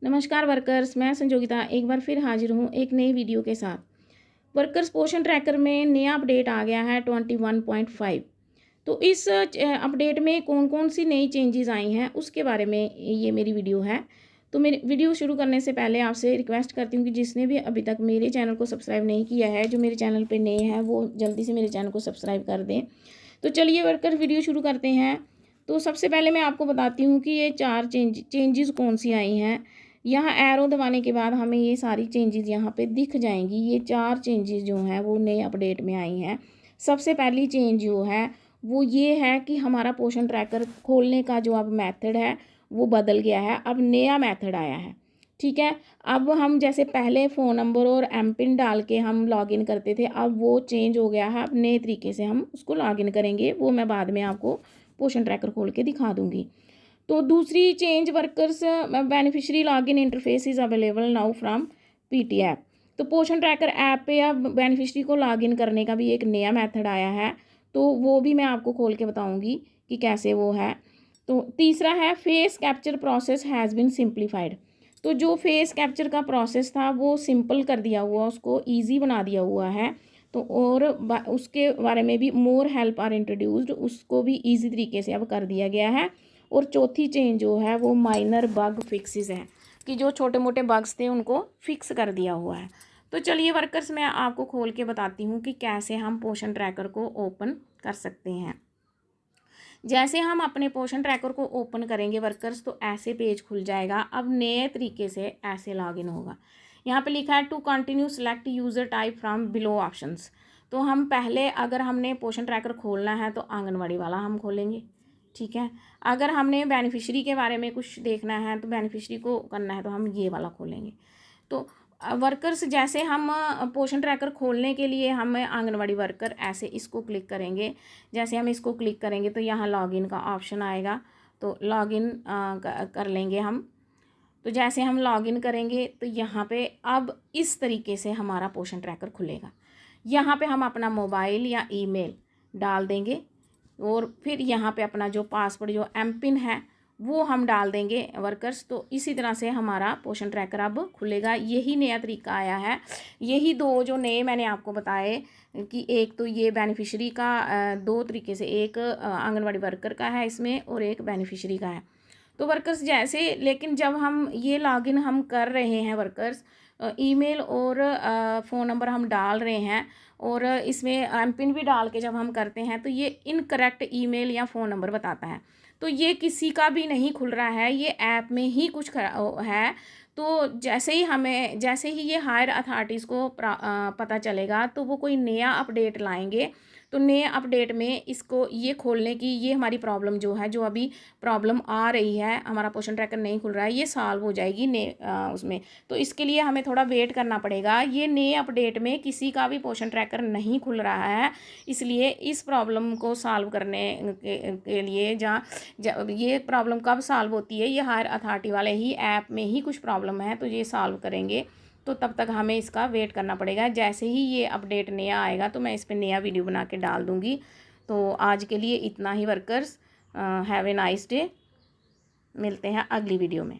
नमस्कार वर्कर्स, मैं संजोगिता एक बार फिर हाजिर हूँ एक नई वीडियो के साथ। वर्कर्स पोषण ट्रैकर में नया अपडेट आ गया है 21.5। तो इस अपडेट में कौन कौन सी नई चेंजेस आई हैं उसके बारे में ये मेरी वीडियो है। तो मेरी वीडियो शुरू करने से पहले आपसे रिक्वेस्ट करती हूँ कि जिसने भी अभी तक मेरे चैनल को सब्सक्राइब नहीं किया है, जो मेरे चैनल पर नए हैं, वो जल्दी से मेरे चैनल को सब्सक्राइब कर दें। तो चलिए वर्कर वीडियो शुरू करते हैं। तो सबसे पहले मैं आपको बताती हूँ कि ये 4 चेंजेस कौन सी आई हैं। यहाँ एरो दबाने के बाद हमें ये सारी चेंजेस यहाँ पे दिख जाएंगी। ये 4 चेंजेस जो हैं वो नए अपडेट में आई हैं। सबसे पहली चेंज जो है वो ये है कि हमारा पोषण ट्रैकर खोलने का जो अब मेथड है वो बदल गया है। अब नया मेथड आया है, ठीक है। अब हम जैसे पहले फ़ोन नंबर और एम पिन डाल के हम लॉगिन करते थे, अब वो चेंज हो गया है। अब नए तरीके से हम उसको लॉगिन करेंगे, वो मैं बाद में आपको पोषण ट्रैकर खोल के दिखा दूँगी। तो दूसरी change workers beneficiary login interface is available now from PT app. तो पोषण ट्रैकर ऐप पे अब बेनिफिशियरी को लॉगिन करने का भी एक नया मेथड आया है, तो वो भी मैं आपको खोल के बताऊंगी कि कैसे वो है। तो तीसरा है face capture process has been simplified. तो जो फेस कैप्चर का प्रोसेस था वो सिंपल कर दिया हुआ, उसको ईजी बना दिया हुआ है। तो और उसके बारे में भी मोर हेल्प आर इंट्रोड्यूस्ड, उसको भी ईजी तरीके से अब कर दिया गया है। और चौथी चेंज जो है वो माइनर बग फिक्सेस है, कि जो छोटे मोटे बग्स थे उनको फिक्स कर दिया हुआ है। तो चलिए वर्कर्स, मैं आपको खोल के बताती हूँ कि कैसे हम पोषण ट्रैकर को ओपन कर सकते हैं। जैसे हम अपने पोषण ट्रैकर को ओपन करेंगे वर्कर्स, तो ऐसे पेज खुल जाएगा। अब नए तरीके से ऐसे लॉगिन होगा। यहाँ पे लिखा है to continue select user type from below options. तो हम पहले अगर हमने पोषण ट्रैकर खोलना है तो आंगनवाड़ी वाला हम खोलेंगे, ठीक है। अगर हमने बेनिफिशियरी के बारे में कुछ देखना है तो बेनिफिशियरी को करना है तो हम ये वाला खोलेंगे। तो वर्कर्स जैसे हम पोषण ट्रैकर खोलने के लिए हम आंगनवाड़ी वर्कर ऐसे इसको क्लिक करेंगे। जैसे हम इसको क्लिक करेंगे तो यहाँ लॉगिन का ऑप्शन आएगा, तो लॉगिन कर लेंगे हम। तो जैसे हम लॉगिन करेंगे तो यहाँ पे अब इस तरीके से हमारा पोषण ट्रैकर खुलेगा। यहाँ पे हम अपना मोबाइल या ईमेल डाल देंगे और फिर यहाँ पे अपना जो पासवर्ड, जो एम पिन है, वो हम डाल देंगे वर्कर्स। तो इसी तरह से हमारा पोषण ट्रैकर अब खुलेगा। यही नया तरीका आया है। यही दो जो नए मैंने आपको बताए कि एक तो ये बेनिफिशियरी का दो तरीके से, एक आंगनवाड़ी वर्कर का है इसमें और एक बेनिफिशियरी का है। तो वर्कर्स जैसे, लेकिन जब हम ये लॉगिन हम कर रहे हैं वर्कर्स, ईमेल और फ़ोन नंबर हम डाल रहे हैं और इसमें एम पिन भी डाल के जब हम करते हैं तो ये इनकरेक्ट ईमेल या फ़ोन नंबर बताता है। तो ये किसी का भी नहीं खुल रहा है, ये ऐप में ही कुछ है। तो जैसे ही ये हायर अथॉरिटीज़ को पता चलेगा तो वो कोई नया अपडेट लाएंगे। तो नए अपडेट में इसको ये खोलने की, ये हमारी प्रॉब्लम जो है, जो अभी प्रॉब्लम आ रही है, हमारा पोषण ट्रैकर नहीं खुल रहा है, ये सॉल्व हो जाएगी उसमें। तो इसके लिए हमें थोड़ा वेट करना पड़ेगा। ये नए अपडेट में किसी का भी पोषण ट्रैकर नहीं खुल रहा है, इसलिए इस प्रॉब्लम को सॉल्व करने के लिए ये प्रॉब्लम कब सॉल्व होती है, ये हायर अथॉरिटी वाले ही ऐप में ही कुछ प्रॉब्लम है तो ये सॉल्व करेंगे। तो तब तक हमें इसका वेट करना पड़ेगा। जैसे ही ये अपडेट नया आएगा तो मैं इस पर नया वीडियो बना के डाल दूँगी। तो आज के लिए इतना ही workers. Have a nice day. मिलते हैं अगली वीडियो में।